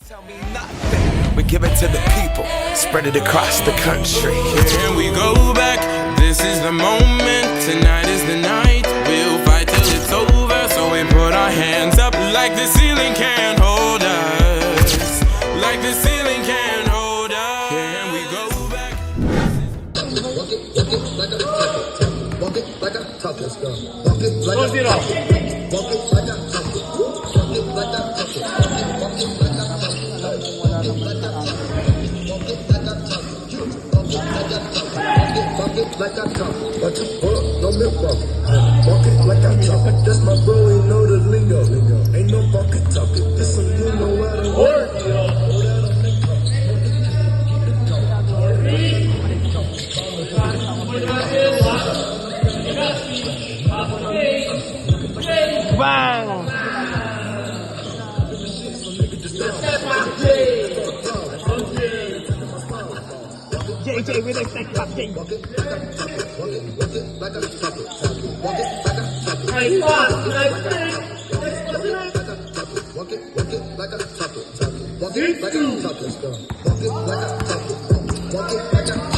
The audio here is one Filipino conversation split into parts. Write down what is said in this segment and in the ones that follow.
Tell me nothing. We give it to the people, spread it across the country. Can we go back? This is the moment. Tonight is the night. We'll fight till it's over. So we put our hands up like the ceiling can't hold us. Like the ceiling can't hold us. Can we go back? Walk it like a tuck. Walk it like a tuck. Let's go. Walk it like a tuck. Walk it like a tuck. Walk it like a tuck. Walk it like a tuck. Walk it like a top, watch it pull up, no milk walk. Walk it like a top, that's my bro, he know the lingo. Ain't no pocket talking, this some you know how to work. Bang! JJ with a tech captain. Walk it like a top, walk it like a top, walk it like a top. Nice one, nice Walk it like a top, walk it like a top. Let's go. Walk it like a top, walk it like a top.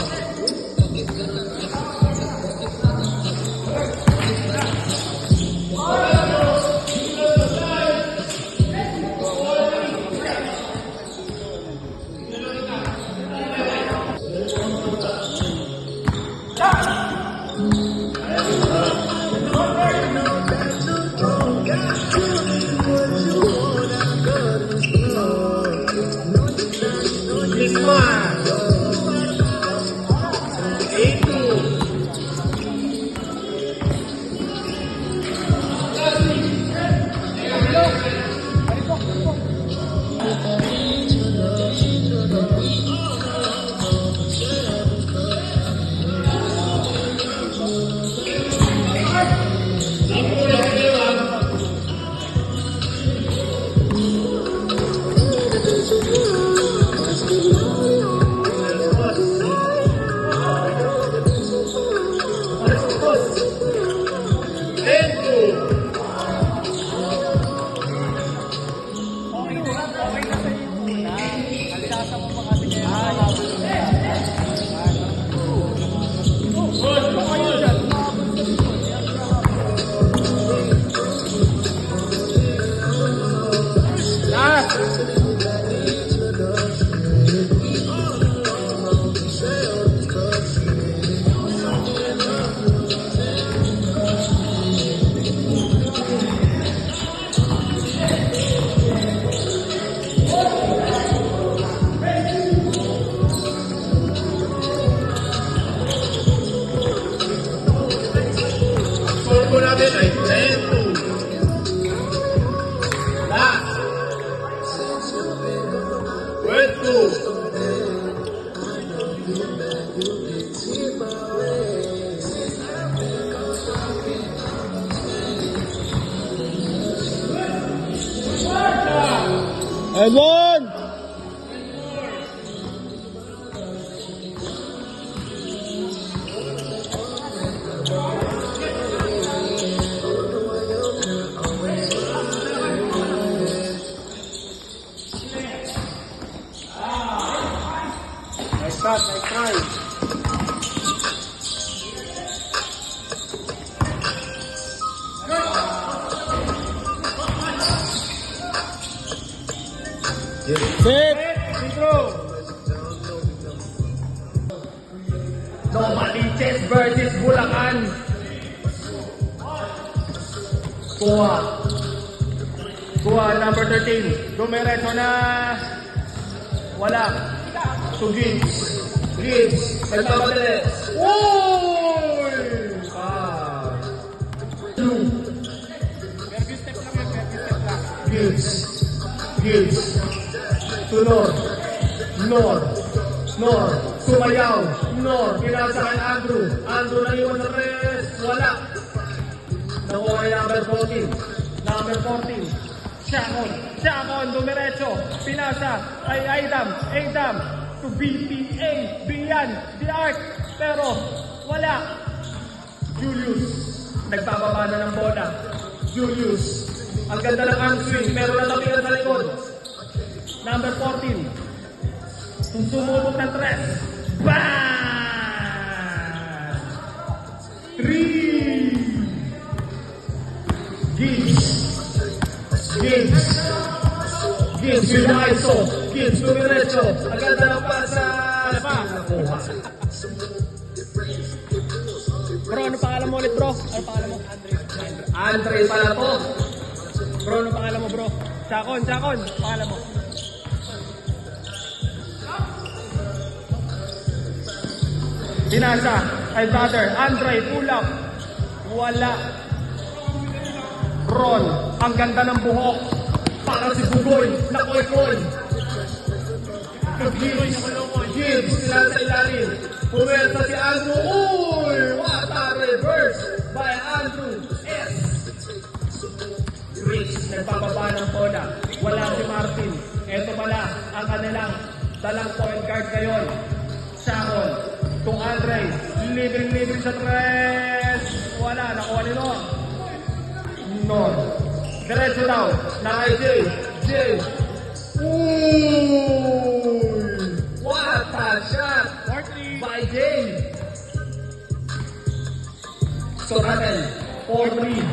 Edwin! Nice pass, nice try. Set! Novaliches versus Bulacan. Kuha number 13. Dumiretso na wala. To Gibbs. Nagpapadali. Uy! Gibbs. Sunod. Nor. Sumayaw. Nor. Pinasa kay Andrew na iwan ng rest. Wala. Nakuha kay number 14. Siakon. Dumiretso. Pinasa kay Aidam. To BPA. Bian. The Arc. Pero wala. Julius. Nagbababa na ng bola. Julius. Ang ganda ng arm swing. Meron na tapigan sa likod. Number 14. Sumubok ng 3. Bang! 3. Gibbs with the ISO. Gibbs dumiretso. Ang ganda ng pasa. Nakuha. Bro, ano pangalan mo ulit, bro? Ano pangalan mo? Andre pala to. Bro, ano pangalan mo, bro? Chacon, pangalan mo. Binasa. Ay brother. Andre, pull up. Wala. Ron, ang ganda ng buhok. Para si Bugoy, nakoy-koy. Gibbs, sila sa ilalim. Puwerta si Andrew. Uy! What a reverse by Andrew S. Rich, nagpapaba ng bola. Wala si Martin. Ito pala ang kanilang dalang point guard ngayon. Chacon. Kung Andre, libre sa 3. Wala, nakuha ni Noah. Non. Diretso daw. Na kay Jay. Ooh! What a shot by Jay. So natin, 4-3.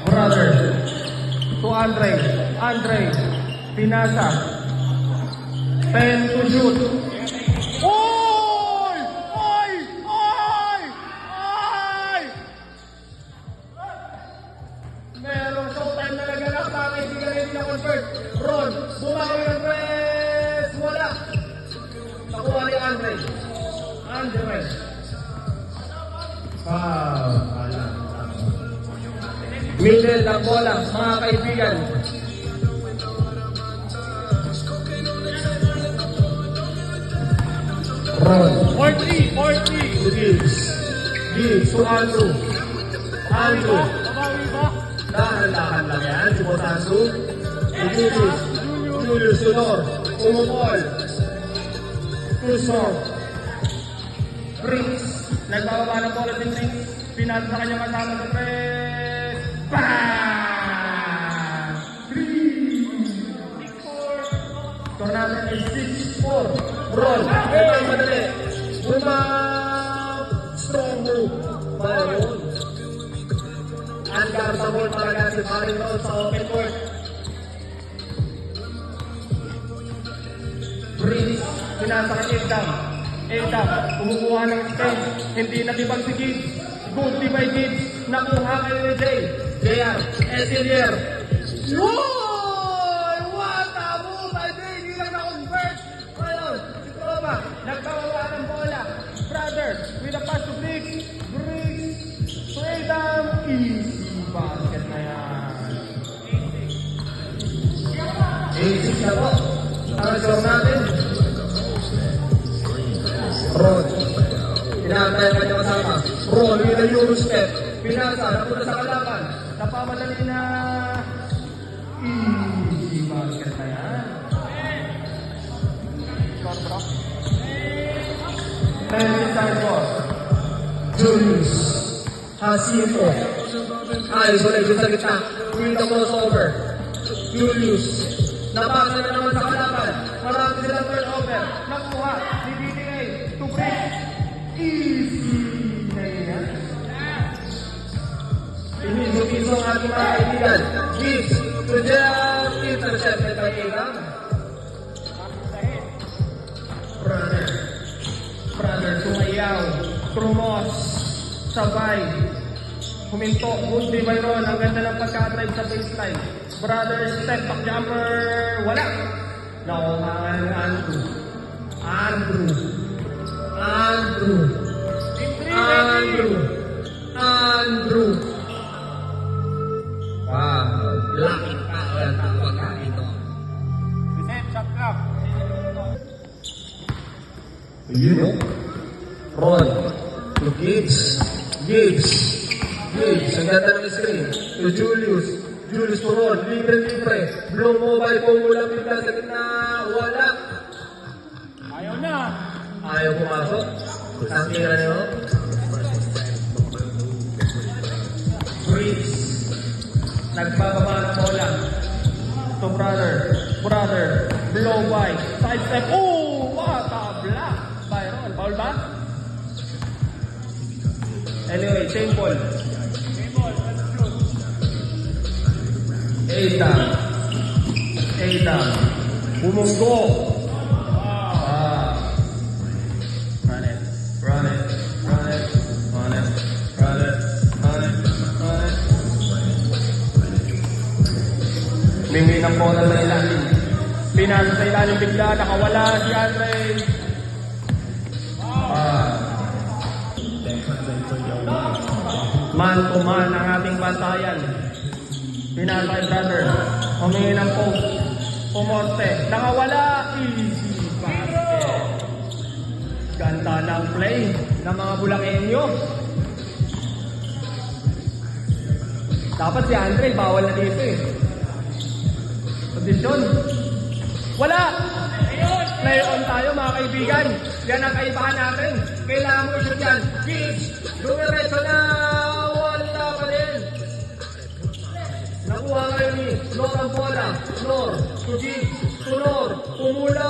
Brother. To Andre. Pinasa. 10 to shoot. Oy! Merong showtime na naganap. Bakit hindi ka rin na-convert? Ron, bumawi ng press. Wala. Nakuha ni Andre. Middle ng bola, mga kaibigan. Ron. 4-3. Gibbs to Andrew. Babawi ba? Dahan-dahan lang yan, si Botansu. Julius Tunor. Umupol. Tusor. Briggs. Nagbababa ng bola si Briggs. Pinasa sa kanyang kasama sa press. Bang! 3. Score natin ay 6-4. Roll. Ito ang madali. Strong move. Bayon. Unguardable talaga si Marin Rose sa open court. Briggs, pinasa kay Edam, kumukuha ng stage, hindi natibag si Gibbs. Good by Gibbs, nakuha kayo ni Jay. JR, Etilier. Woy! What a move by Jay! Hindi lang na-convert. Ngayon, si Troma, nagkawawa ng bola. Brother, with a pass to Briggs. Freedom, easy basket na yan. 86 na po. Ang score natin. Ron. Pinatay ang kanyang kasama. Ron with a Euro step. Pinasa, napunta sa kalaban. Napamadali na. Easy basket na yan. Score bro. 10 times score. Julius. Hasito. Ayos ulit dun sa gitna. Win the crossover. Julius. Napasa na naman sa kalaban. Marami silang turnover. Nakuha. Bibigay. To break. Easy na yan. Iniso-piso ang ating mga kaibigan. Gibbs. To jump. Intercepted by Adam. Brother. Tumayaw. Trumos. Sabay. Huminto. Good by Ron. Ang ganda ng pagka-drive sa baseline. Brother, step back jumper. Wala. Nakuhaan Andrew. Wow. Laki pa ang pagkain ito. Shot clock. Yun o. Ron. To Gibbs. Ang ganda ng screen. To Julius to Ron. Libre. Blow mobile phone mula bigla sa gitna. Wala. Ayaw na. Ayaw pumasok. Ang tira niyo. Briggs. Nagbababa ng bola. So brother, blow by, side step. Oh, what a block! Byron, foul ba? Anyway, same ball. Eita. Bumunggo. Run it. Mingi ng bola sa ilalim. Pinasa sa ilalim bigla, nakawala si Andre. Man to man ang ating bantayan. Pinasa kay brother. Humingi ng post. Pumonte. Nakawala. Easy basket. Ganda ng play ng mga Bulakenyo. Dapat si Andre, bawal na dito eh. Posisyon. Wala! Play on tayo mga kaibigan. Yan ang kaibahan natin. Kailangan mo i-shoot yan. Gibbs! Dumiretso na! Wala pa din! Nakuha ngayon ni Nor ang bola. Nor to Gibbs. To Nor. Pumula.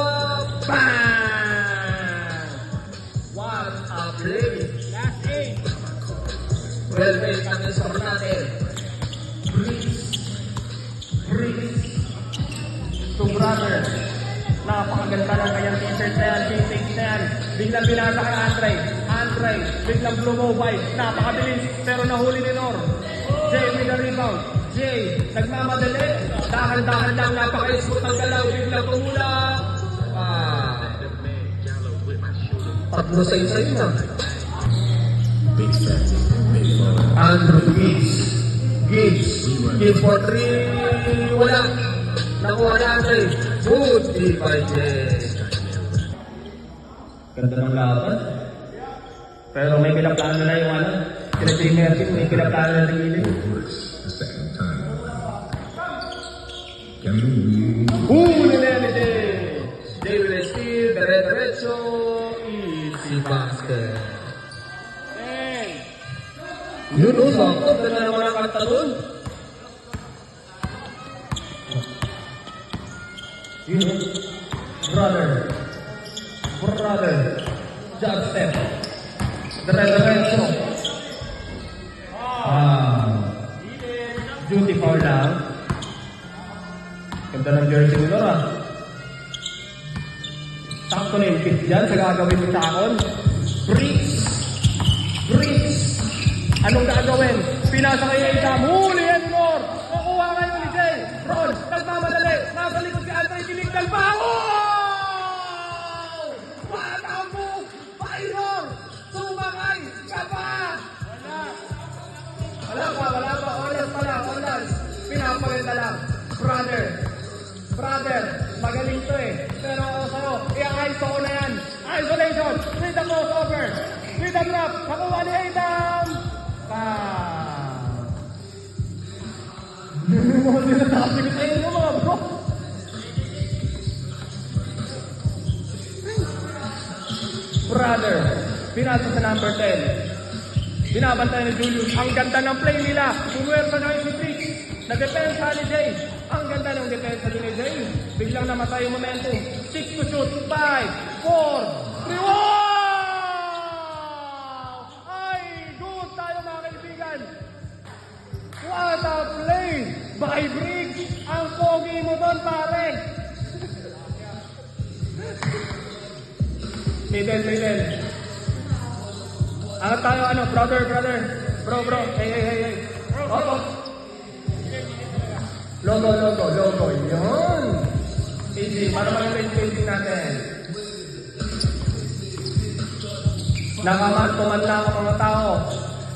Bang! What a play! Last 8. Well played kami sa natin. Breeze. To brother. Napakaganda ng kanyang t-shirt na yan, t-shirt na yan. Biglang binasa kay Andre, biglang blumobay. Napakabilis, pero nahuli ni Nor. Jay with the rebound. Jay, nagmamadali. Dahan-dahan lang, napaka-smooth ang galaw. Biglang tumula. Tatlo sa isa yun ah. Andrew Gibbs for 3. Wala. Nakuha na Andre. Good defense. Ganda ng laban. Pero may pinaplano na yung ano. Sila Jimmer Team, may pinaplano na rin yun. Nilelete. Jay will steal. Diretso. Easy basket. Yun o, sakto. Ganda naman ang kanta doon. You know, brother, jab step, diretso. Duty foul lang. Ganda ng jersey ni Nora. Sakto na yung fit dyan sa gagawin ni Chacon. Breeze. Anong gagawin? Pinasa kay Eita. Huli yan ni Nor. Nakuha ngayon ni Jay. Ron, nagmamadali. Nasa likod si Andre. Tinignan pa. Oh! What a move by Nor. Sumakay ka pa. Wala pa. Oras. Pinapaganda lang. Brother, magaling to eh. Pero sa'yo, i-ice ko na yan. Isolation, with the crossover, with the drop, nakuha ni Aitam. Mga sinasabi ko sa inyo mga bro. Brother, pinasa sa number 10. Binabantay ni Julius. Ang ganda ng play nila. Pumuwersa na yung Matrix. Nag-depensa ni Jay. Ang ganda ng depensa ni Jay. Biglang namatay yung momentum. 6 to shoot. 5, 4, 3, wow! Ay, good tayo mga kaibigan. What a play by Briggs. Ang pogi mo doon, pare. Middle. Angat tayo, brother. Bro. Hey. Opo. Logo. Yun. Easy. Para mag-painting natin. Nakaman lang ang mga tao.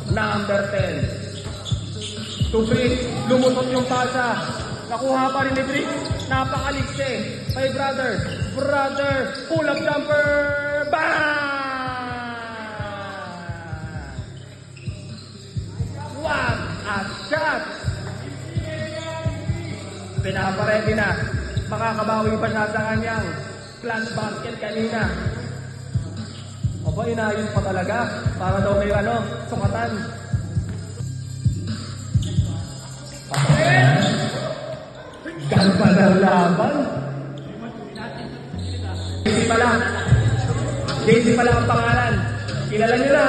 Number 10. To Briggs. Lumusot yung pasa. Nakuha pa rin ni Briggs. Napakaligse. Kay brother. Pull up jumper. Bang! What a shot! Pinaparedy na. Makakabawi pa siya sa kanyang plant basket kanina. Aba, inayos pa talaga. Para daw may sukatan. Ganda ng laban. JC pala ang pangalan. Kilala nyo na.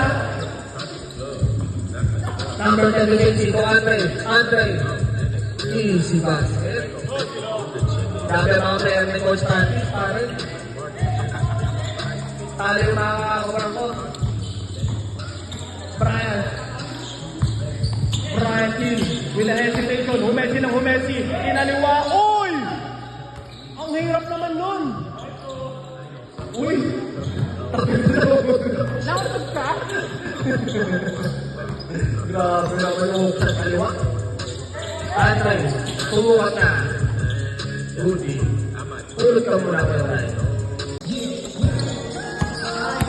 Number 10 to JC, ito Andre. Easy basket. Sabi ang mga player ni Coach Tatis, pare. Talo yung mga kakakulang ko. Brian Hill, with the hesitation, humesi, inaliwa, uy! Ang hirap naman nun! Uy! Nakapag ka? Grabe naman yung sa kaliwa. Andre, tumukat na. Rudy, tulog ka muna kayo tayo.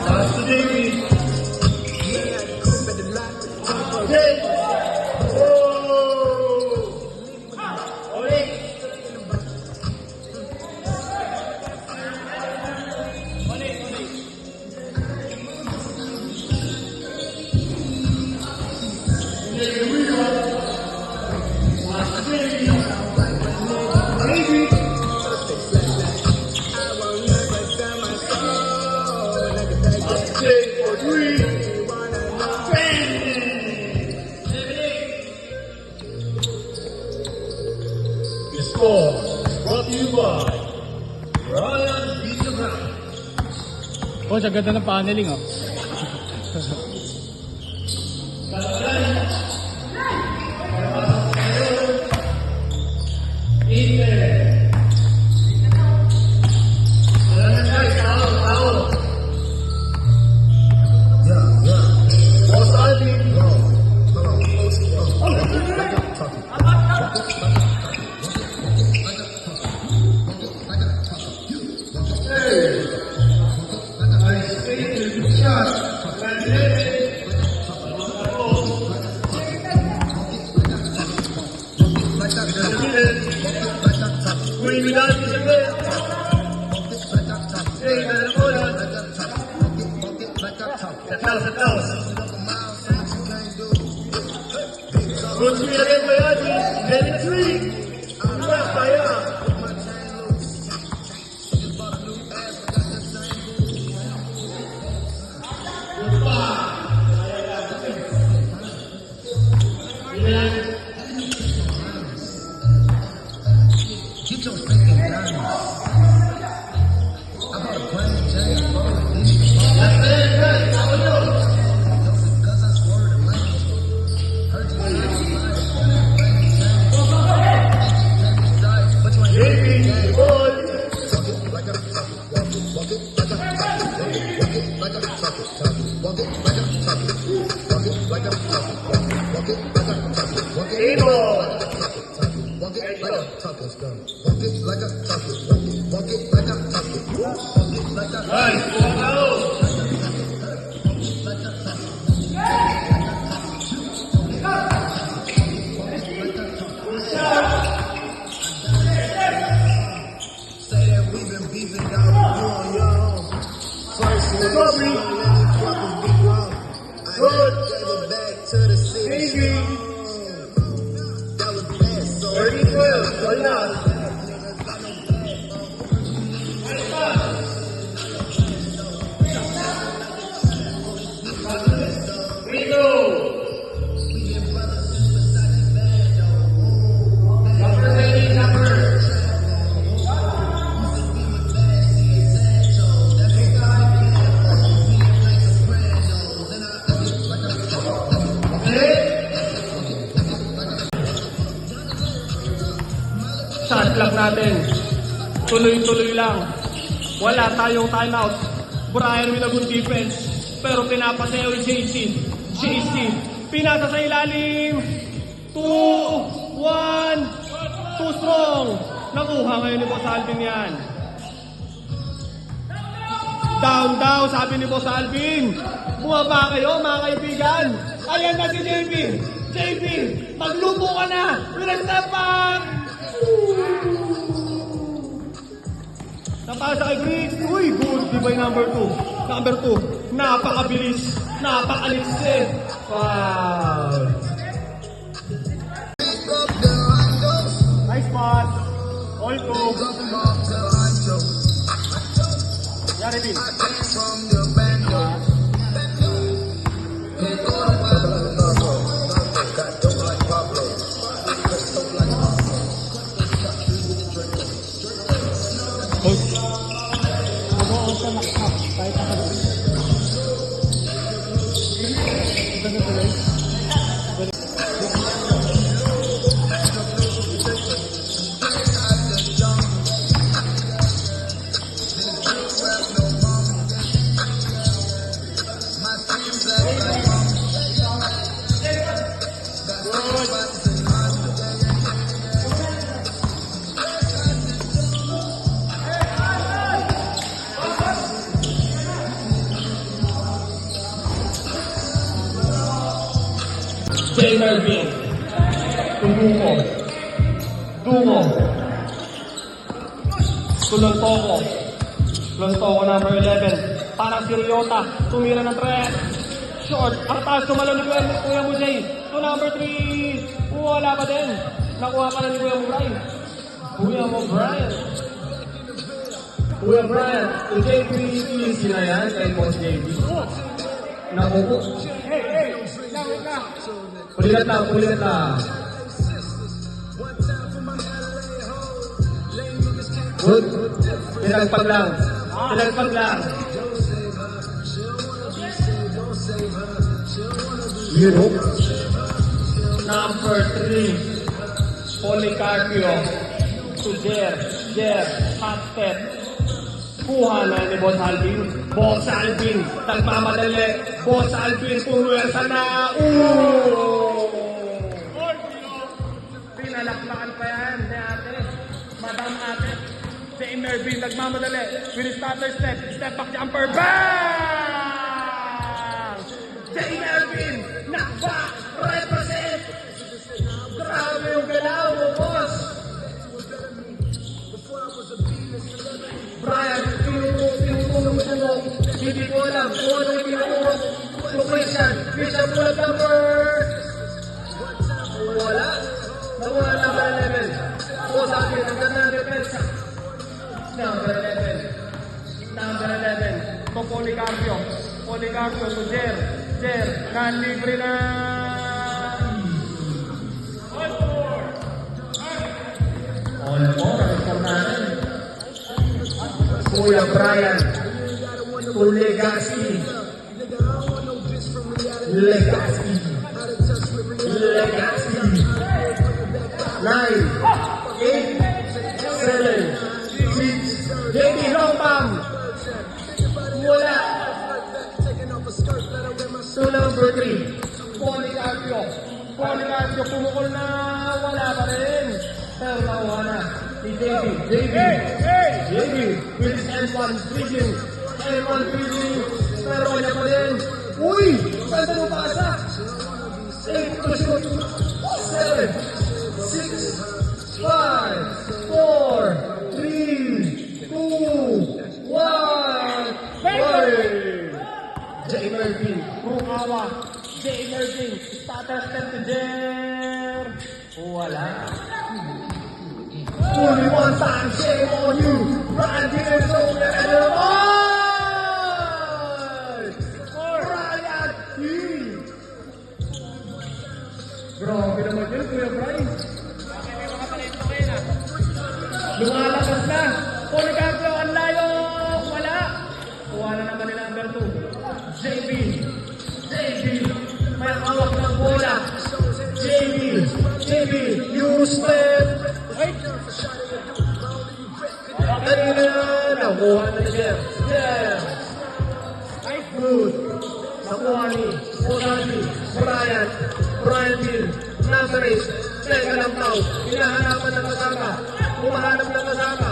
Pass to Davey. Score brought to you by Ryan Pizza Brown. Oh, sa ganda ng paneling, oh. Good three again by Adi. Let it three. Kaya. Shot clock natin. Tuloy-tuloy lang. Wala tayong timeout. Brian with a good defense. Pero pinapasayaw yung JC. Pinasa sa ilalim. 2, 1. Too strong. Nakuha ngayon ni Boss Alvin yan. Down, sabi ni Boss Alvin. Bumaba kayo, mga kaibigan. Ayan na si JP, maglupo ka na. With a step back. Napasa kay Briggs. Uy, good. Divide number 2. Napakabilis. Napakalis. Wow. Ay, ko. Yari, Bin. J. Melvin. Dungo. Tulontoko. Tulontoko number 11. Parang si Ryota. Tumira ng 3. Short. Ang taas tumalon ni Kuya Mujay. To number 3. Wala pa din. Nakuha pa na ni Kuya Mubray. Kuya Brian. Yung JP sila yan. Kay Boss JP. Nakuha. Puligat lang. Good. Pinagpag lang. Europe. Number 3. Policarpio. To Jer. Hot step. Kuha na ni Boss Alvin. Nagmamadali. Boss Alvin. Puwersa na. Pinalakpakan pa yan ni ate. Madam ate. Si Mervin nagmamadali. With his stutter step. Step back jumper. Bang! Si Mervin. Knockback. Represent. Grabe yung galaw mo, boss. Brian, tinutulong mo. Hindi ko alam kung ano yung tinutulong mo. Christian pull-up number. Wala number 11. O sa akin, ang ganda ng depensa. Number 11. To Policarpio to Jer, nanlibre na. All four, ang score natin. Kuya Brian to Legacy. 9, 8, 7, 6. JB long bomb. Wala. To number 3. Policarpio pumukol na. Wala pa rin. Pero nakuha na. Si JB with his N1 dribbling. Pero wala pa rin. Uy! Saan mo pasa? 8 to shoot. 7, 6, 5, 4, 3, 2, 1. J. Mervin, Rukawa. Starter step to Jer. Wala. Only one time, shame on you. Brian Gibbs over and Brian Hill. Grabe naman yun, Kuya Brian. Lumalakas na. Policarpio, ang layo. Wala. Kuha na naman nila number 2. JB. May hawak ng bola. JB. You step. Nakuha na Jeff. Good. Nakuha ni Osani. Brian Hill. Number 8. Teka lang tao. Hinahanapan ng kasama. Humahanap ng kasama.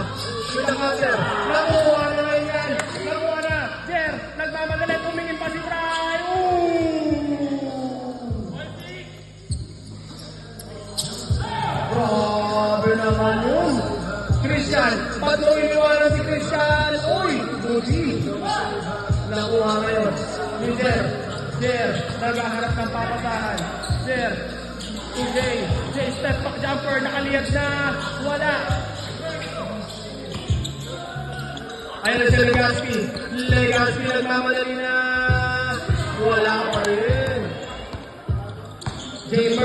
Pinakater. Nakuha na yan. Nakuha na. Jer. Nagmamadali. Tumingin pa si Brian. Grabe naman yun. Christian. Ba't mo iniwanan si Christian? Uy. Buti. Nakuha ngayon. Ni Jer. Naghaharap ng papasahan. Jer, step back jumper, nakaliyad na, wala. Ayan na si Legaspi. Legaspi nagmamadali na. Wala pa rin. Jay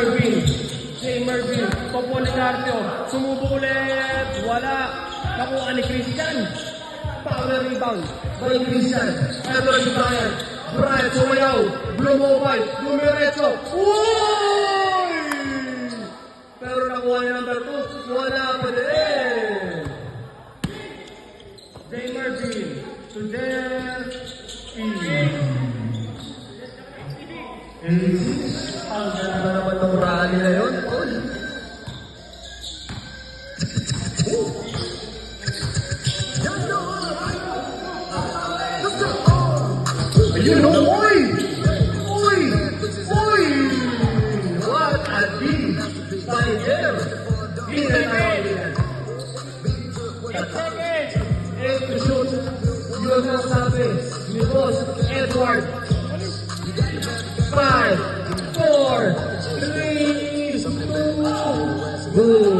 Mervin. Popo ni Garcio. Sumubo ulit. Wala. Nakuha ni Christian. Power rebound. By Christian. Ito na si Brian. Brian sumayaw. Blue mobile. Dumiretso. Uy! Pero nakuha ni number 2. Wala pa rin. Jay Mervin. To there. Ang ganda naman ng rally na yun. Ayun, oy! What a deal by them! Hindi na tayo yan. To shoot. Yun ang sabi ni Boss Edward. 5, 4, 3, 2, boom!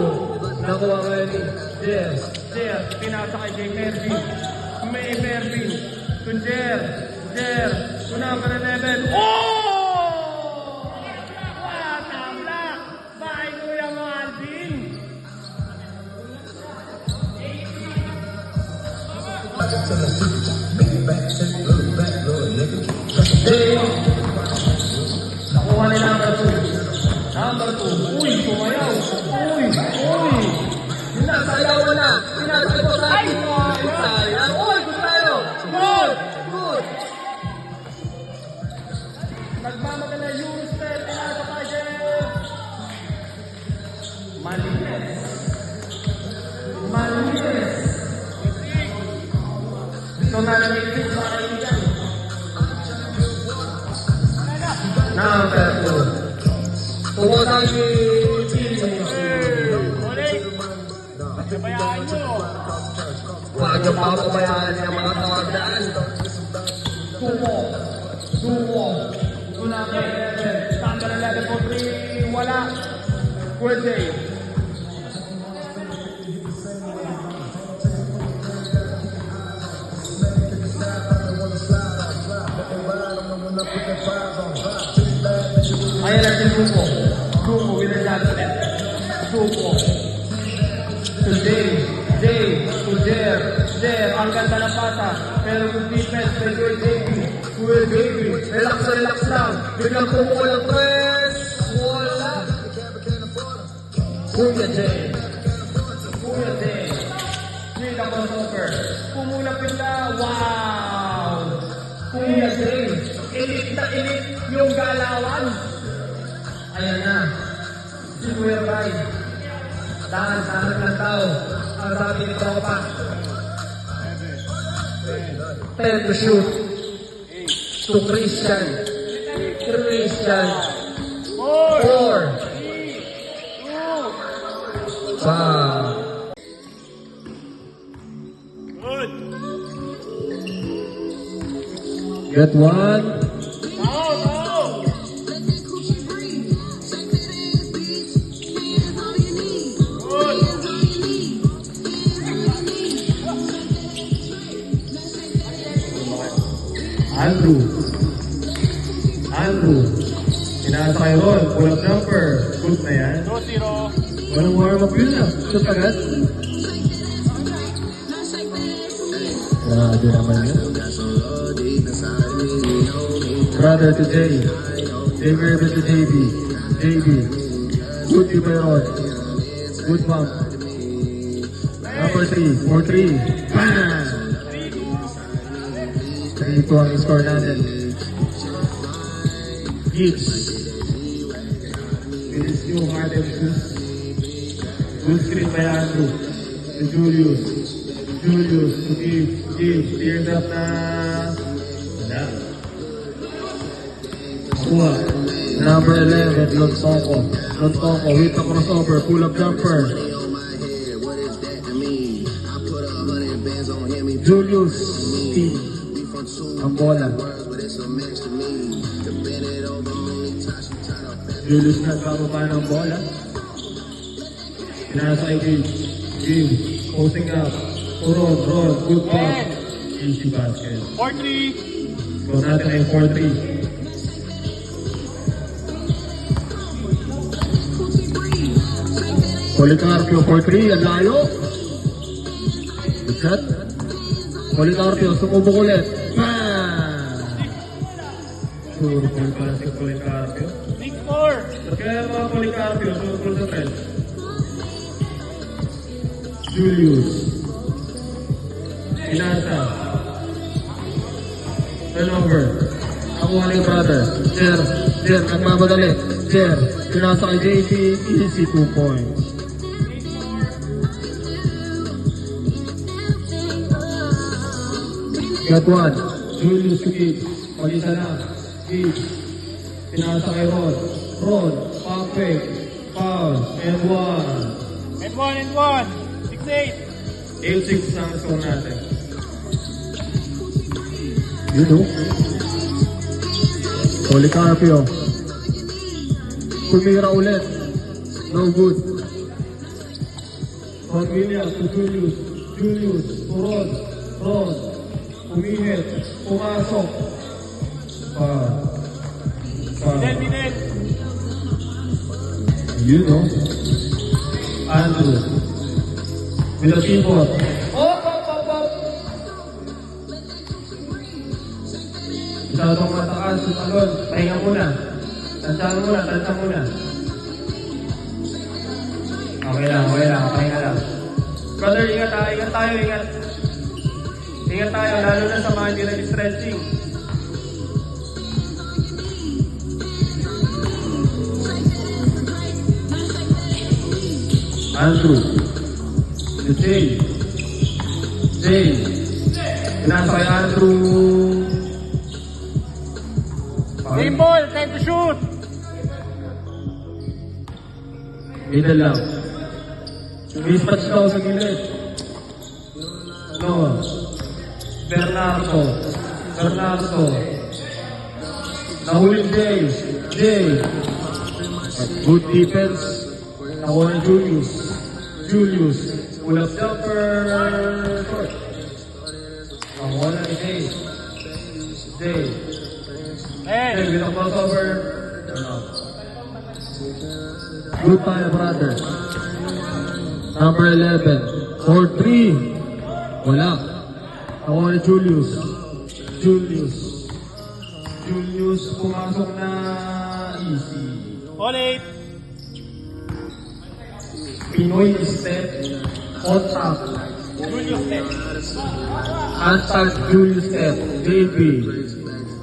Nakuha kayo ni Jeff. Pinasa kay Jay Mervin. May Mervin. To Jer. To number 11. Oh! What a block by Kuya Marvin. Nakuha ni number 2. Uy, sumayaw. Uy. Sinasayaw na. Sinasayaw sa akin. Sayang. Uy, gusto tayo. Good. Nagmamadala Houston. Pinasa kay Jer. Malinis. Ito na nanilig sa kaibigan. Number 2. Pumunta si Chile. Sabayaan nyo. Huwag yung papabayaan ng mga tawagdaan. Dumo. Una kay 11. Standard 11 for 3. Wala. Wednesday. Ayan na si Dumo. Dumo with the last step. Dumo. To Jer. Ang ganda ng pata. Pero yung defense, medyo Kuya JB. Relax lang. Biglang pumuko ng press. Wala. Kuya J. Need a crossover. Pumulapit na. Wow! Kuya J. Elite na elite yung galawan. Ayan na. Si Kuya Ray. Tahan ng tao. Ang sabi ni Tropa. 10 to shoot. To Christian. 4. Get one. Andrew. Pinasa kay Ron. Pull-up jumper. Good na yan. 2-0. Walang warm-up yun ah. Shoot agad. Grabe naman yun. Brother to Jay. Jay Mervin to JB. Good to Ron. Good bump. Number 3. 4-3. Bam! 3-2 ang score natin. Gibbs. It is new Harden Gibbs. Good screen by Andrew. To Julius to Gibbs. Cleared up na. Wala. Kuha. Number 11, Lontonko with the crossover, pull-up jumper. Julius team. Ang bola. Julius nagbababa ng bola. Pinasa kay Gibbs. Posting up. Ron. Good pass. easy basket. 4-3. Score natin ay 4-3. Policarpio 4-3, ang layo. Good shot. Policarpio, sumubok ulit. Bang! Sure, ball pala si Policarpio. 6-4. Kaya mga Policarpio, sure sa pen. Julius. Pinasa. Turnover. Nakuha ni brother. Jer, nagmamadali. Jer, pinasa kay JP, easy 2 points. Got one. Julius to Gibbs. Mag-isa na. Gibbs. Pinasa kay Ron. Ron. Pump fake. Foul. And one. And 1. 6-8. 8-6 ang score natin. You know? Policarpio. Kumira ulit. No good. Ron Williams to Julius. Julius to Ron. Ron. Umihit. Pumasok. Foul. 10 minutes. You know? Andrew. With a pivot. Op! Masyadong mataas sa talon. Pahinga muna. Tansang muna. Okay lang. Pahinga lang. Brother, ingat tayo. Ingat tayo, lalo na sa mga hindi nag-stretching. Andrew. To Jay. Pinasa kay Andrew. Game ball. Time to shoot. Middle lang. Dispatch daw sa gilid. Noah. Bernardo. Nahuli Jay. Good defense. Nakuha ni Julius. Pull up jumper. Short. Nakuha na ni Jay. With a crossover. Good tayo, brother. Number 11. 4-3. Wala. Nakuha ni Julius pumasok na easy. All 8. Pinoy step on top. Julius step. Hashtag Julius step. JB.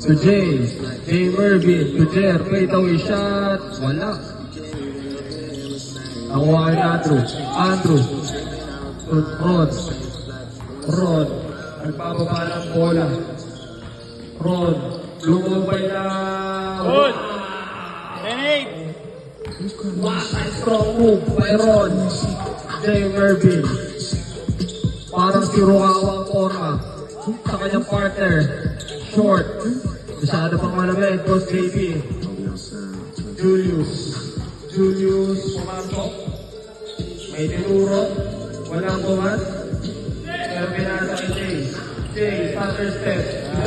To Jay Mervin. To Jer. Fade away shot. Wala. Nakuha ni Andrew. To Ron. Nagpapaba ng bola. Ron. Lumubay na. Good. 10-8. What a strong move by Ron. Jay Mervin. Parang si Rukawa Porra sa kanyang partner. Short. Masyado pang malamig. Post JP. Julius. Pumasok. May tinuro. Walang bumat. Pero pinasa kay Jay. Starter step.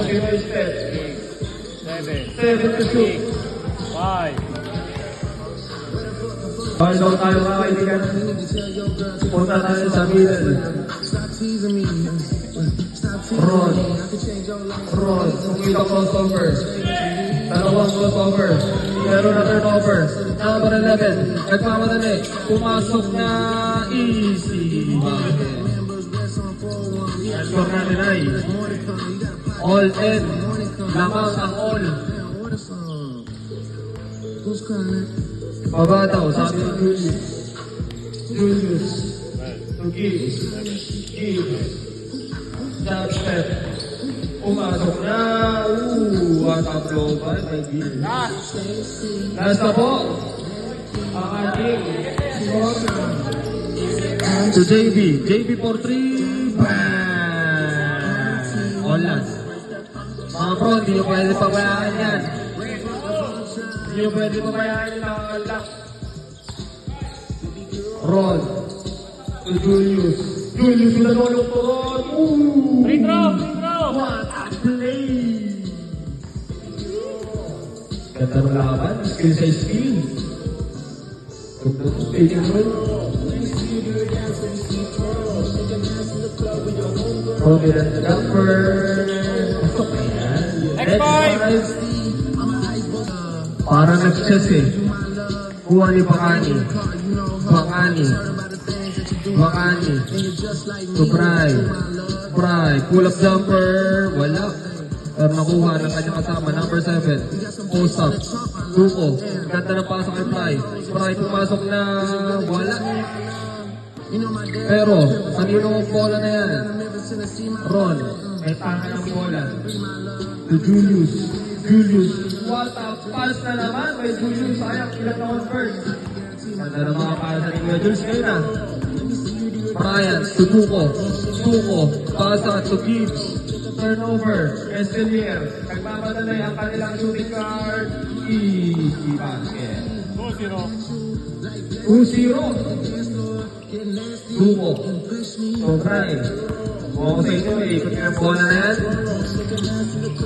Pinoy step. 7 to shoot. 5. Find out tayo mga kaibigan. Punta tayo sa middle. Ron. Sumita crossover. Dalawang crossover. Meron na turnover. Number 11. Nagmamadali. Pumasok na easy. Score natin ay all in. Lamang ang all. Baba daw, sabi ni Julius. To Gibbs. Jab step. Pumasok na. What a blow by Gibbs. Last na po. Ang ating to JB for 3. All last. Mga bro, hindi nyo pwede pabayaan yan. Hindi nyo pwede pabayaan yung nakakala. Ron. To Julius. Julius, pinanulog to Ron. Free throw. What a play! Ganda ng laban. Skill sa skill. Ganda ng pick and roll. Prominent jumper. Pasok na yan. Next five. Parang nag-chess eh. Kuha ni Bakani. To Bry. Pull up jumper. Wala. Pero nakuha ng kanyang kasama. Number 7. Post up. Duko. Ganda ng pasok kay Bry. Bry pumasok na. Wala. Pero, kanino ang bola na yan? Ron. May tanga ng bola. To Julius. What a pass na naman. May Julius. Sayang. Ilang na first. Ganda ng mga pass na ni Julius. Ngayon na. Brian, to Duko. Pasa to Gibbs. Turnover. Escalier. Nagmamadalay ang kanilang shooting guard. Easy basket. 2-0. Duko. So, Brian. Buko sa inyo. Ikot yung bola na yan.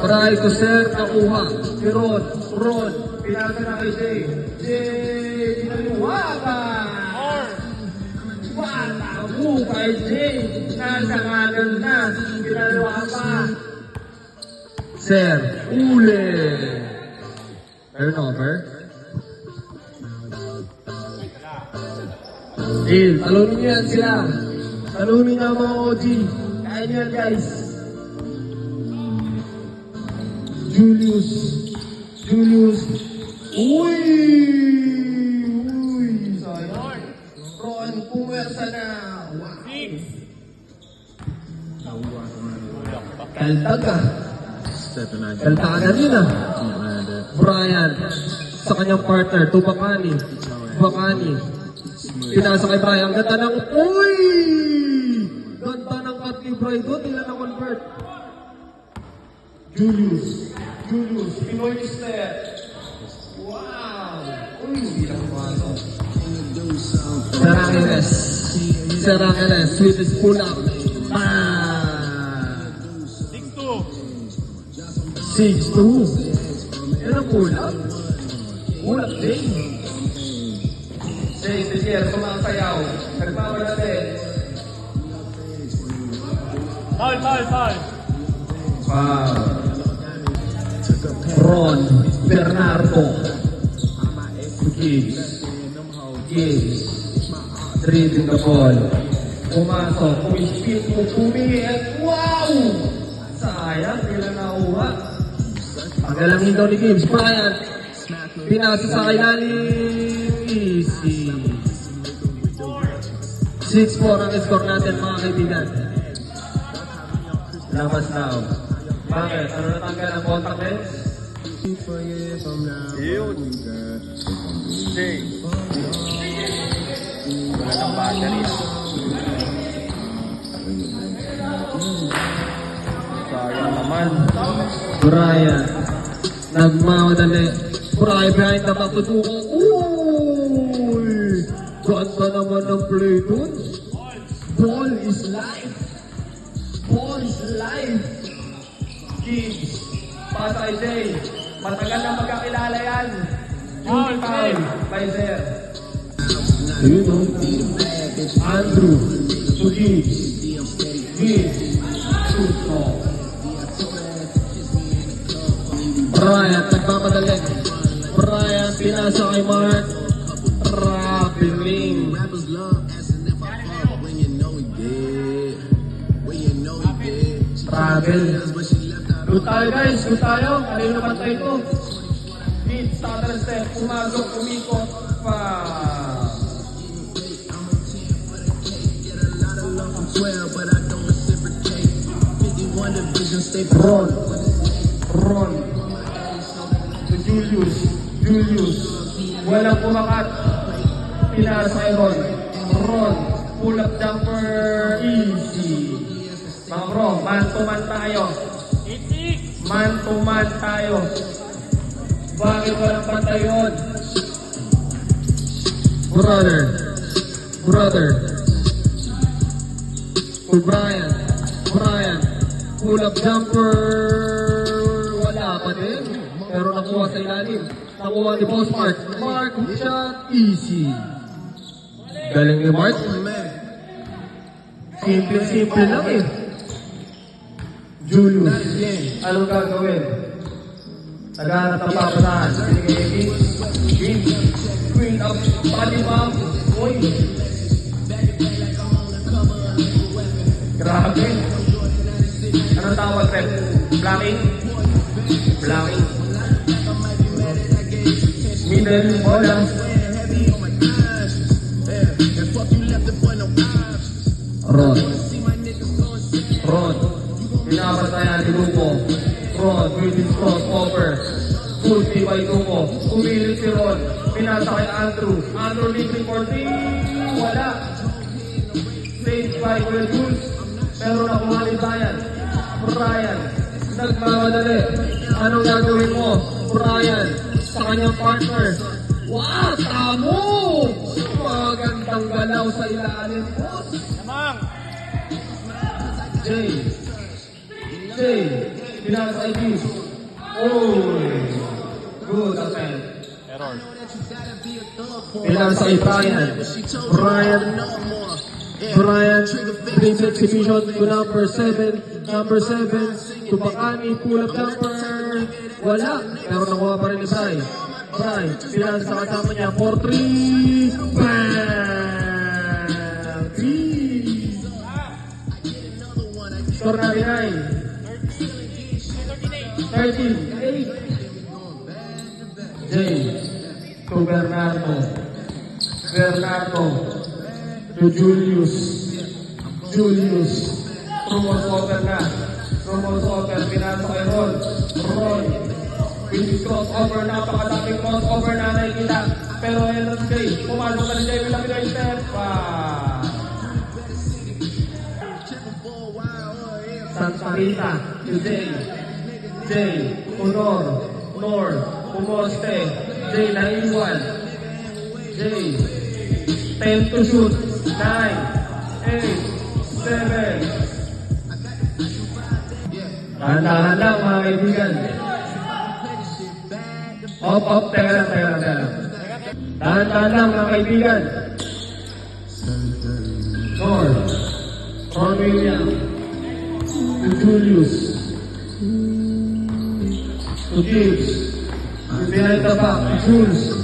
Brian to Sir. Nakuha. Si Ron. Pinasa na kay Jay. Pinaliwagan. Wala kay Jay. Nasa ngalan na. Pinaliwagan. Sir. Ule. Turnover. Talunin niyo yan sila. Talunin niyo ang mga OG. Kaya niyo yan, guys. Julius. Uy! Sayang. Ron, puwersa na. Kaltag ka. Kaltag ka na rin ah. Brian, sa kanyang partner, to Bakani. Pinasa kay Brian, ang ganda ng... Uy! Ganda ng cut ni Brian doon, ilan na convert? Julius, Pinoy step. Wow! Uy, bilang pumasok. Sarangeles, sweetest pull up. 6-2. Yan ang pull up. Pull up din. Jay, Telier, sumasayaw. Nagpapalate. Foul. Ron, Bernardo. Gibbs. Dribbling the ball. Pumasok. At wow! Sayang, bilang nauha. Paggalangin daw ni Gibbs. Brian. Pinasa sa kailalim. Easy. 6-4 ang score natin, mga kaibigan. Labas now. Bakit? Ano natanggal ang contact lens? Wala ng battery. Sayang naman. Brian. Nagmamadali. Brian behind the back to Duko. Uy! Ganda naman ng play dun. Ball is life. Gibbs. Pasa kay Jay. Matagal na magkakilala yan. Foul by Zer. Andrew. To Gibbs. Brian, nagmamadali. Brian, pinasa kay Mark. Rapidly. Travel. Good tayo guys, good tayo. Kanino pantay ito? Mid, starter step, umagok, umikot pa. Ron. To Julius. Walang pumakat. Pinasa kay Ron. Pull up jumper. Easy. Mga bro, man-to-man tayo. Bakit walang pantay yun? Brother. To Brian. Pull-up jumper. Wala pa din. Pero nakuha sa ilalim. Nakuha ni Boss Mark. Mark, shot, easy. Galing ni Mark. Simple lang eh. Julius, anong gagawin? Naghanap ng papasahan. Screen up, body bump. Uy. Grabe. Anong tawag, Pep? Blocking? Blocking. Middle, bola. Rod. Pinapasayan ni Duco. Rod, with his crossover. Pulsi by Duco. Umilit si Rod. Pinasa kay Andrew. Andrew leading for 3. Wala. Stage by Will Jules. Pero nakuha ni Brian. Brian. Nagmamadali. Anong gagawin mo? Brian. Sa kanyang partner. Wow! Tamo! Magandang galaw sa ilalim. Namang! Jay. Pinasa kay Jules. Oh! Good attempt. Error. Pinasa kay Brian. Brian brings exhibition to number 7. Number 7 to Bakani. Pull-up jumper. Wala. Pero nakuha pa rin ni Brian. Pinasa sa kasama niya. 4-3. Bam! 3. Score na 13-8. Jay to Bernardo to Julius crossover na pinasa kay Ron with his crossover, napakadaming crossover na nakikita, pero ayun na si Jay, pumasok na si Jay with a bigay step. Santa Rita to Jay, Nor, Pumoste, Jay naiwan, Jay, 10 to shoot, 9, 8, 7. Tahan-tahan lang mga kaibigan. Teka lang. Tahan-tahan lang mga kaibigan. Ron William, to Julius, to Gibbs, behind the back, Jules,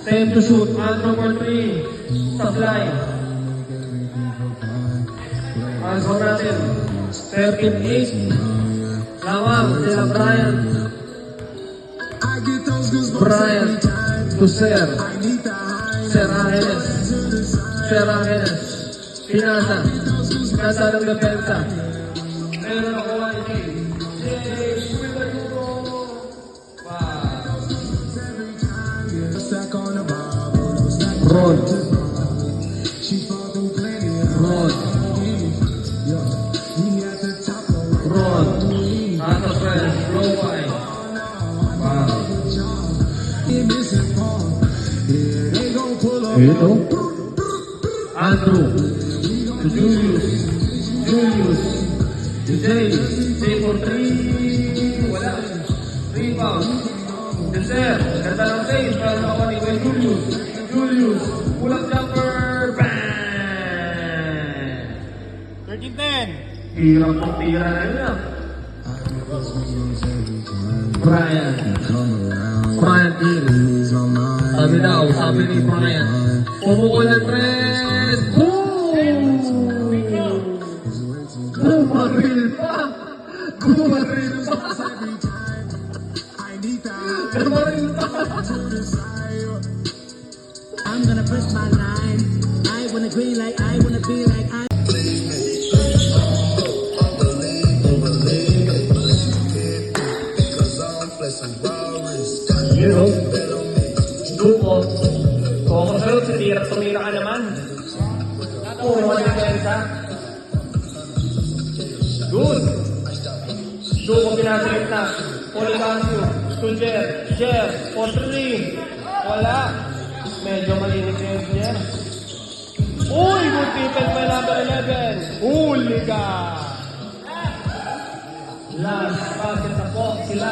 10 to shoot, Andrew for 3, supply. Answer natin, 13-8. Lamang sila Brian to Ser Angeles. Pinasa ng depensa. Pero nakuha ni Jay. Rod. Nasa press. Low five. Wow. Ito. Andrew. To Julius. To Jay for 3. Wala. Rebound. Deser. Ganda ng save. Pero nakuha ni Julius. Pull-up jumper. Bang! 13-10. Hirap ng tira na yun. Brian Hill. Sabi ni Brian. Pumukul ng tres. Boom! Gumaril pa. I'm gonna press my line. I wanna green like I wanna be like I. You know, Duco. Kung ako sa'yo, tumira ka naman. Puro ka depensa. Good. Duco pinasalit na. Poligancio. Jer. 4-3. Wala. Medyo malinis na yung Jer. Uy! Good defense by number 11. Huli ka! Last basket na po sila.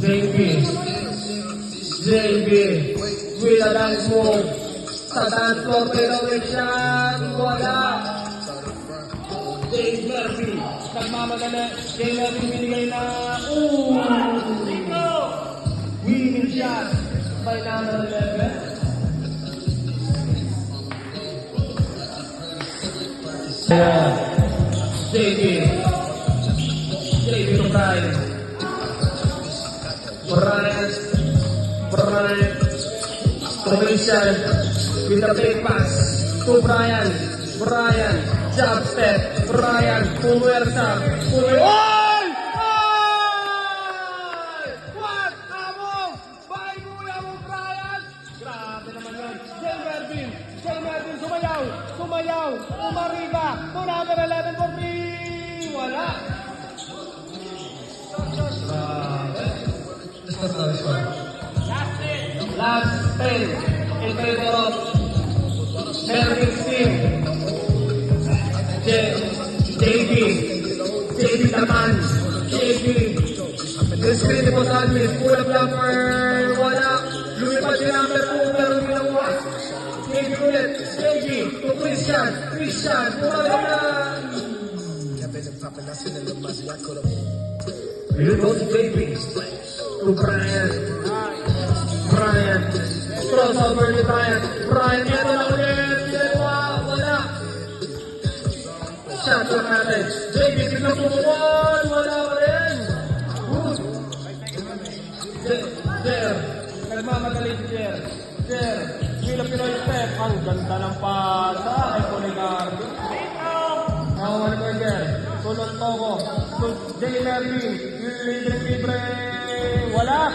JB with a dance move. Sa dance floor pero with shot. Wala. Dave Murphy. Nagmamadali. Dave Murphy binigay na. Winning shot by number 11. JB to Brian. Brian to Christian with the big pass to Brian. Jump step. Brian puwersa. Oy! What a move by Kuya mo Brian. Grabe naman yun. Jay Melvin sumayaw. Umariba. To number 11 for me. Wala. Last 10 in favor of Melvin's team. JB naman. The screen ni Boss Alvin. Full of number. Wala. Lumipad yung number 2 pero ginawa. JB ulit. JB to Christian. Pumagan. You go to JB. To Brian. Crossover ni Brian. Ito na ulit. Wala. Shot lang natin. JB biglang pumuwan. Wala pa rin. Jer. Nagmamadali si Jer. Wheel of Pinoy step. Ang ganda ng pasa. Ay Policardo. Nakawan ko Jer. Tulot Togo. Jay Melvin. Libre. Wala.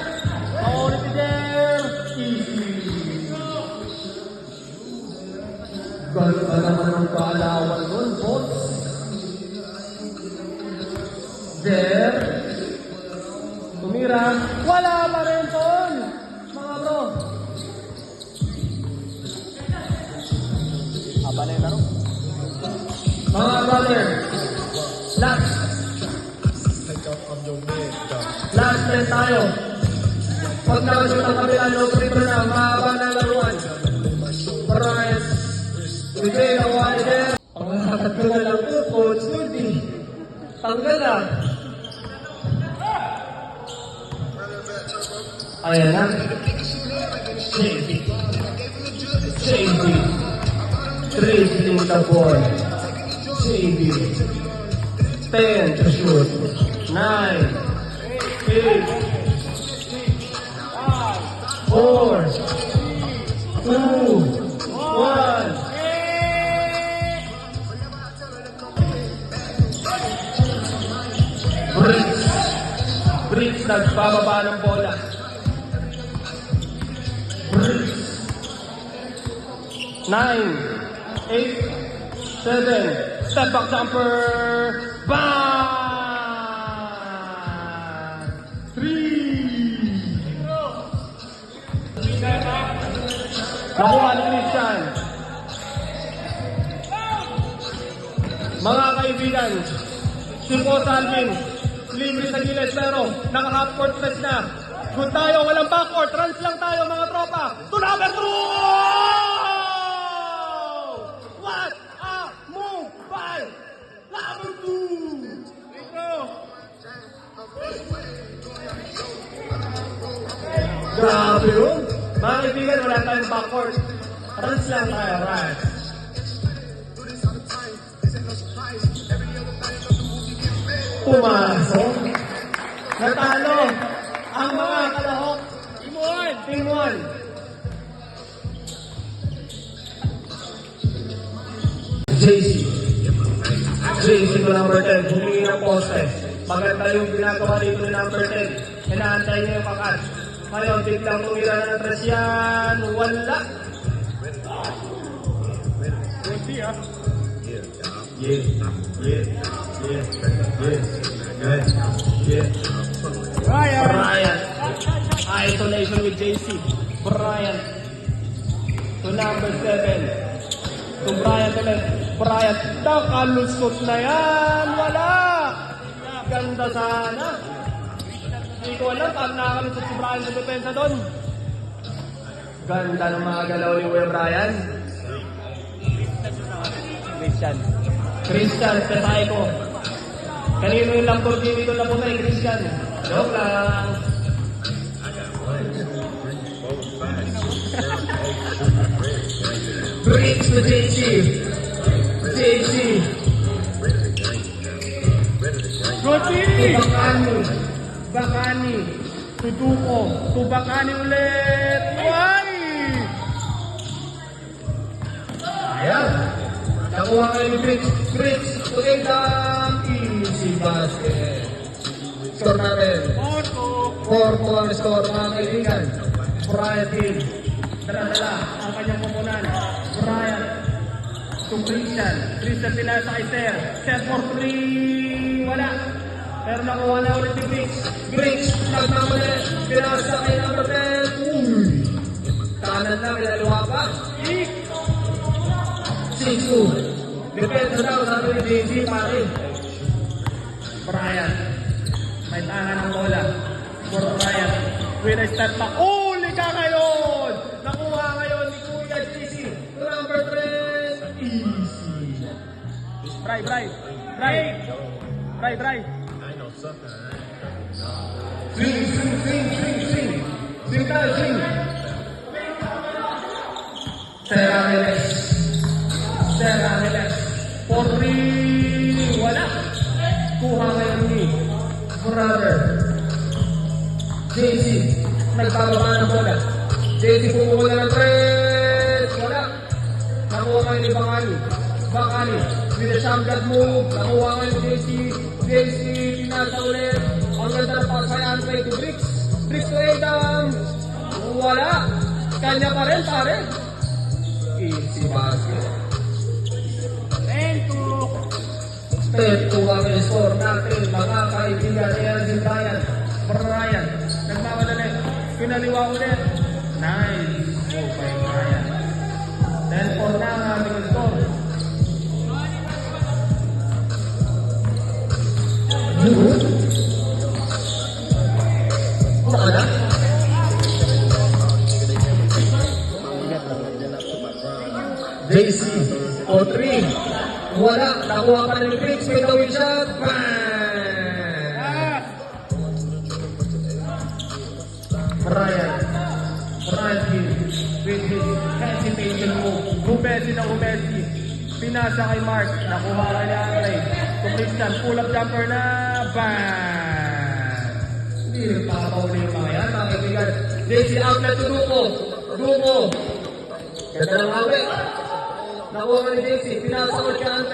Naulit si Jer. Easy. Ganda naman ng kaalawan doon, boss. Jer. Tumira. Wala pa rin doon. Mga bro. Aba na yung laro. Mga brother. Last play tayo. Pag nakashoot ang kabila, no free throw na. Mahaba na laruan. Brian. Bigay na wala there. Ang nakakatlo na lang po, Coach Rudy. Tanggal na. Ayan na. JB. Dribbling the ball. JB. 10 to shoot. 9, 8, 4, 2, 1. Bricks nagbababa ng bola. Bricks. 9, 8, 7. Step back jumper. Bang! 3. Nakuha ni Christian. Mga kaibigan, si Boss Alvin, libre sa gilid pero naka-half court press na. Good tayo, walang backcourt. Runs lang tayo mga tropa. To number 2! What a move by number 2! Grabe yun. Mga kaibigan, wala tayong backcourt. Runs lang tayo, right? Pumasok. Natalo ang mga kalahok. Team 1. JC ko number 10. Humingi ng poste. Maganda yung ginagawa dito ng number 10. Hinaantay niya yung pakat. Ngayon, biglang tumira na ng tres yan. Wala. Brian. Isolation with JC. Brian. To number 7. To Brian ulit. Brian. Nakalusot na yan. Wala. Ganda sana. Hindi ko alam paano nakakalusot si Brian sa depensa doon. Ganda ng mga galaw ni Kuya Brian. Christian, petay ko. Kanino yung Lamborghini doon na punta ni Christian? Joke lang. Bricks to JC. JC. Bakani. Tutuko. Tubakani ulit. Why? Ayan. Nakuha kayo ni Bricks. Bricks to Edam. Easy basket. Score natin. 4-4 ang score mga kaibigan. Brian Hill. Dala-dala ang kanyang kupunan. Brian. To Christian. Christian pinasa kay Ser. Ser for 3. Wala. Pero nakuha na ulit ni Bricks. Bricks. Nagmamali. Pinasa kay number 10. Uy. Kanan na. Pinaluha pa. 6-2. Depende daw sabi ni JC pare. Brian. May tangan ng bola. For Brian. With a start back. Lika ngayon! Nakuha ngayon ni Kuya JC. Number 3. Easy. Bray. Swing. Swing tayo, swing. Serra Meles. 4-3. Wala. Kuha ngayon ni Brother. JC. Nagpapaba ng bola. JC pumula ng 3. Wala. Nakuha ngayon ni Bakani. With a shotgun move. Nakuha ngayon ni JC. Pinasa ulit. Ang ganda ng pasayan play to Bricks. Bricks to Adam. Wala. Kanya pa rin pare. Easy basket. 10-2 ang score natin mga kaibigan. Ayan si Brian. Nagmamadali. Pinaliwa ulit. Nice. Kay Brian. 10-4 na ang aming score. Nakala? JC. 4-3. Wala. Nakuha pa ng Bricks. May gawin shot. Bang! Brian Hill. With his hesitation move. Humesi. Pinasa kay Mark. Nakuha ka ni Andre. To Christian. Pull up jumper na. Bang! Hindi rin pakapahuli yung mga yan. Mga kaibigan. JC outlet to Duko. Ganda ng outlet. Nakuha ka ni JC. Pinasa ko kay Andre.